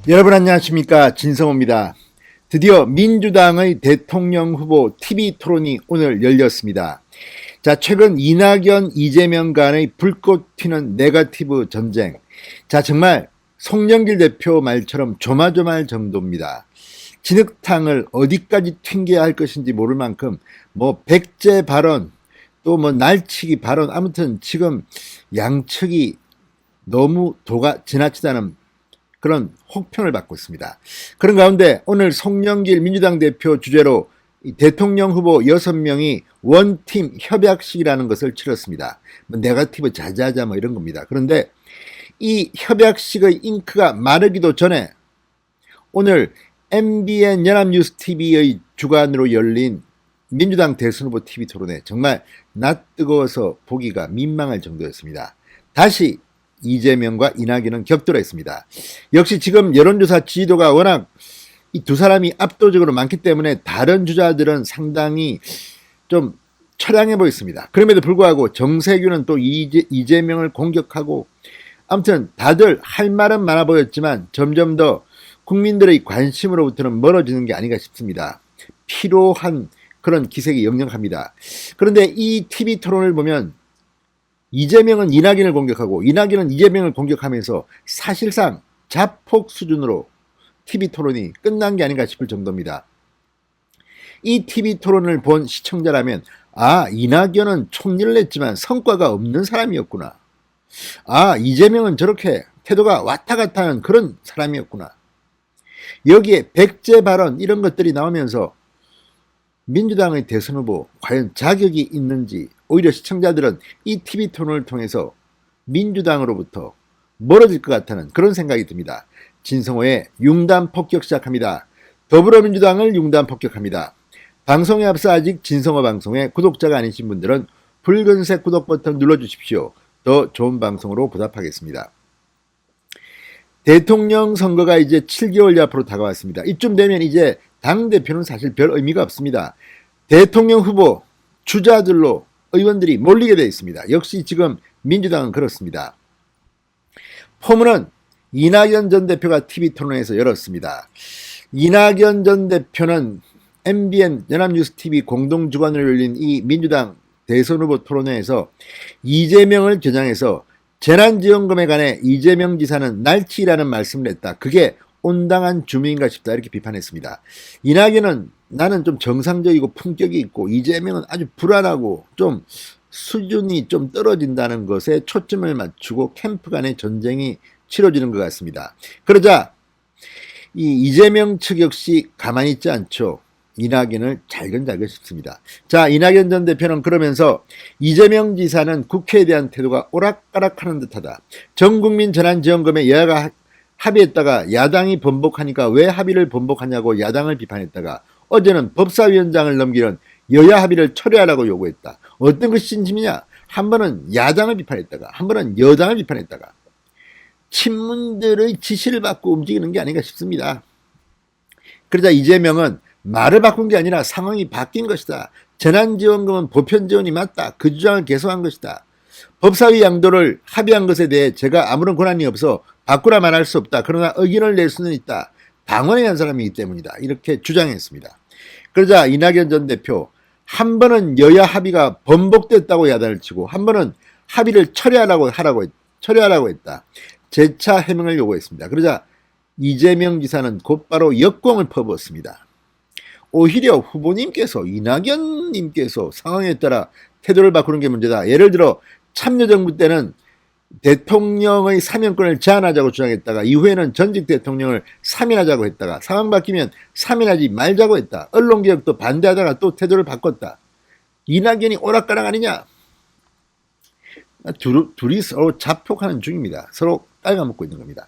여러분 안녕하십니까, 진성호입니다. 드디어 민주당의 대통령 후보 TV 토론이 오늘 열렸습니다. 자, 최근 이낙연, 이재명 간의 불꽃 튀는 네거티브 전쟁. 자, 정말 송영길 대표 말처럼 조마조마할 정도입니다. 진흙탕을 어디까지 튕겨야 할 것인지 모를 만큼 백제 발언, 또 날치기 발언, 아무튼 지금 양측이 너무 도가 지나치다는 그런 혹평을 받고 있습니다. 그런 가운데 오늘 송영길 민주당 대표 주재로 대통령 후보 6명이 원팀 협약식이라는 것을 치렀습니다. 네거티브 자자자 이런 겁니다. 그런데 이 협약식의 잉크가 마르기도 전에 오늘 MBN 연합뉴스TV의 주관으로 열린 민주당 대선 후보 TV 토론회, 정말 낯뜨거워서 보기가 민망할 정도였습니다. 다시 이재명과 이낙연은 격돌했습니다. 역시 지금 여론조사 지지도가 워낙 이 두 사람이 압도적으로 많기 때문에 다른 주자들은 상당히 좀 처량해 보였습니다. 그럼에도 불구하고 정세균은 또 이재명을 공격하고, 아무튼 다들 할 말은 많아 보였지만 점점 더 국민들의 관심으로부터는 멀어지는 게 아닌가 싶습니다. 피로한 그런 기색이 역력합니다. 그런데 이 TV 토론을 보면 이재명은 이낙연을 공격하고 이낙연은 이재명을 공격하면서 사실상 자폭 수준으로 TV 토론이 끝난 게 아닌가 싶을 정도입니다. 이 TV 토론을 본 시청자라면, 아, 이낙연은 총리를 냈지만 성과가 없는 사람이었구나. 아, 이재명은 저렇게 태도가 왔다 갔다 하는 그런 사람이었구나. 여기에 백제 발언 이런 것들이 나오면서 민주당의 대선 후보 과연 자격이 있는지, 오히려 시청자들은 이 TV 토론을 통해서 민주당으로부터 멀어질 것 같다는 그런 생각이 듭니다. 진성호의 융단 폭격 시작합니다. 더불어민주당을 융단 폭격합니다. 방송에 앞서 아직 진성호 방송의 구독자가 아니신 분들은 붉은색 구독 버튼 눌러주십시오. 더 좋은 방송으로 보답하겠습니다. 대통령 선거가 이제 7개월 앞으로 다가왔습니다. 이쯤 되면 이제 당대표는 사실 별 의미가 없습니다. 대통령 후보 주자들로 의원들이 몰리게 되어 있습니다. 역시 지금 민주당은 그렇습니다. 포문은 이낙연 전 대표가 TV 토론에서 열었습니다. 이낙연 전 대표는 MBN 연합뉴스TV 공동주관으로 열린 이 민주당 대선 후보 토론회에서 이재명을 겨냥해서 재난지원금에 관해 이재명 지사는 날치라는 말씀을 했다. 그게 온당한 주민인가 싶다, 이렇게 비판했습니다. 이낙연은 나는 좀 정상적이고 품격이 있고, 이재명은 아주 불안하고 좀 수준이 좀 떨어진다는 것에 초점을 맞추고 캠프 간의 전쟁이 치러지는 것 같습니다. 그러자 이재명 측 역시 가만히 있지 않죠. 이낙연을 잘근잘근 씹습니다. 자, 이낙연 전 대표는 그러면서 이재명 지사는 국회에 대한 태도가 오락가락하는 듯하다. 전국민 재난지원금에 여야가 합의했다가 야당이 번복하니까 왜 합의를 번복하냐고 야당을 비판했다가, 어제는 법사위원장을 넘기는 여야 합의를 철회하라고 요구했다. 어떤 것이 진심이냐? 한 번은 야당을 비판했다가 한 번은 여당을 비판했다가 친문들의 지시를 받고 움직이는 게 아닌가 싶습니다. 그러자 이재명은 말을 바꾼 게 아니라 상황이 바뀐 것이다. 재난지원금은 보편지원이 맞다. 그 주장을 계속한 것이다. 법사위 양도를 합의한 것에 대해 제가 아무런 권한이 없어 바꾸라 말할 수 없다. 그러나 의견을 낼 수는 있다. 당원에 한 사람이기 때문이다. 이렇게 주장했습니다. 그러자 이낙연 전 대표, 한 번은 여야 합의가 번복됐다고 야단을 치고 한 번은 합의를 철회하라고 했다. 재차 해명을 요구했습니다. 그러자 이재명 지사는 곧바로 역공을 퍼부었습니다. 오히려 후보님께서, 이낙연님께서 상황에 따라 태도를 바꾸는 게 문제다. 예를 들어 참여정부 때는 대통령의 사면권을 제한하자고 주장했다가 이후에는 전직 대통령을 사면하자고 했다가 상황 바뀌면 사면하지 말자고 했다. 언론개혁도 반대하다가 또 태도를 바꿨다. 이낙연이 오락가락 아니냐? 둘이 서로 자폭하는 중입니다. 서로 깔아먹고 있는 겁니다.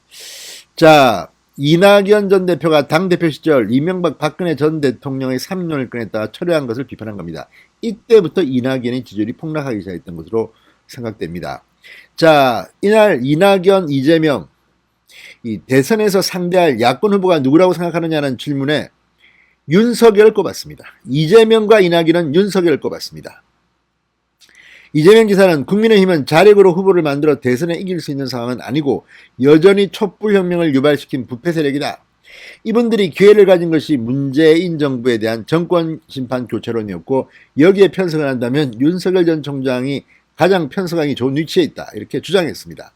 자, 이낙연 전 대표가 당대표 시절 이명박 박근혜 전 대통령의 사면론을 꺼냈다가 철회한 것을 비판한 겁니다. 이때부터 이낙연의 지지율이 폭락하기 시작했던 것으로 생각됩니다. 자, 이날 이낙연, 이재명 이 대선에서 상대할 야권 후보가 누구라고 생각하느냐는 질문에 윤석열을 꼽았습니다. 이재명과 이낙연은 윤석열을 꼽았습니다. 이재명 지사는 국민의힘은 자력으로 후보를 만들어 대선에 이길 수 있는 상황은 아니고 여전히 촛불혁명을 유발시킨 부패 세력이다. 이분들이 기회를 가진 것이 문재인 정부에 대한 정권 심판 교체론이었고 여기에 편성을 한다면 윤석열 전 총장이 가장 편성하기 좋은 위치에 있다. 이렇게 주장했습니다.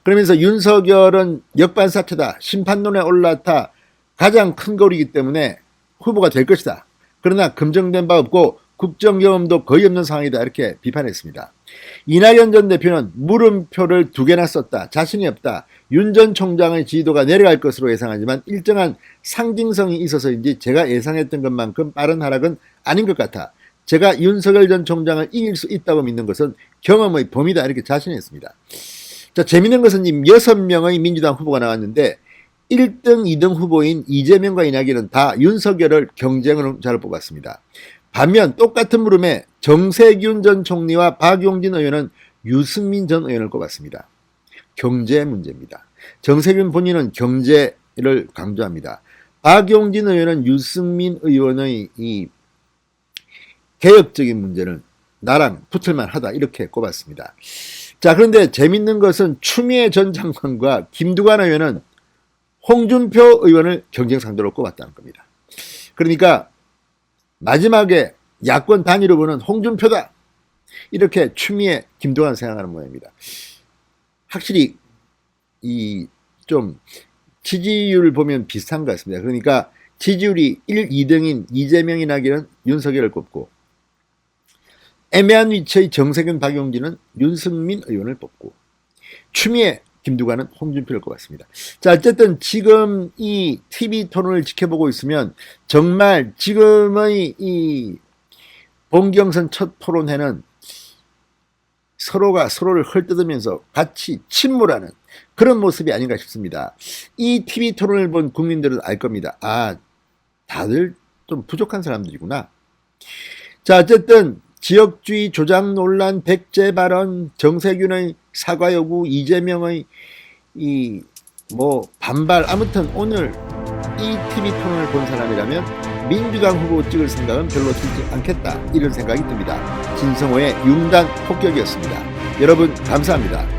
그러면서 윤석열은 역반사체다. 심판론에 올라타 가장 큰 거리이기 때문에 후보가 될 것이다. 그러나 검증된 바 없고 국정 경험도 거의 없는 상황이다. 이렇게 비판했습니다. 이낙연 전 대표는 물음표를 2개나 썼다. 자신이 없다. 윤 전 총장의 지지도가 내려갈 것으로 예상하지만 일정한 상징성이 있어서인지 제가 예상했던 것만큼 빠른 하락은 아닌 것 같아. 제가 윤석열 전 총장을 이길 수 있다고 믿는 것은 경험의 범위다. 이렇게 자신했습니다. 자, 재밌는 것은 6명의 민주당 후보가 나왔는데 1등, 2등 후보인 이재명과 이낙연은 다 윤석열을 경쟁자로 뽑았습니다. 반면 똑같은 물음에 정세균 전 총리와 박용진 의원은 유승민 전 의원을 꼽았습니다. 경제 문제입니다. 정세균 본인은 경제를 강조합니다. 박용진 의원은 유승민 의원의 이 개혁적인 문제는 나랑 붙을만 하다 이렇게 꼽았습니다. 자, 그런데 재밌는 것은 추미애 전 장관과 김두관 의원은 홍준표 의원을 경쟁 상대로 꼽았다는 겁니다. 그러니까 마지막에 야권 단일 후보는 홍준표다. 이렇게 추미애, 김두관 생각하는 모양입니다. 확실히 이 좀 지지율을 보면 비슷한 것 같습니다. 그러니까 지지율이 1, 2등인 이재명, 이낙연은 윤석열을 꼽고 애매한 위치의 정세균, 박용진은 윤승민 의원을 뽑고 추미애, 김두관은 홍준표를 꼽았습니다. 자, 어쨌든 지금 이 TV 토론을 지켜보고 있으면 정말 지금의 이 본경선 첫 토론회는 서로가 서로를 헐뜯으면서 같이 침몰하는 그런 모습이 아닌가 싶습니다. 이 TV 토론을 본 국민들은 알 겁니다. 아, 다들 좀 부족한 사람들이구나. 자, 어쨌든 지역주의 조작 논란, 백제 발언, 정세균의 사과 요구, 이재명의 이 반발, 아무튼 오늘 이 TV 토론을 본 사람이라면 민주당 후보 찍을 생각은 별로 들지 않겠다, 이런 생각이 듭니다. 진성호의 융단 폭격이었습니다. 여러분 감사합니다.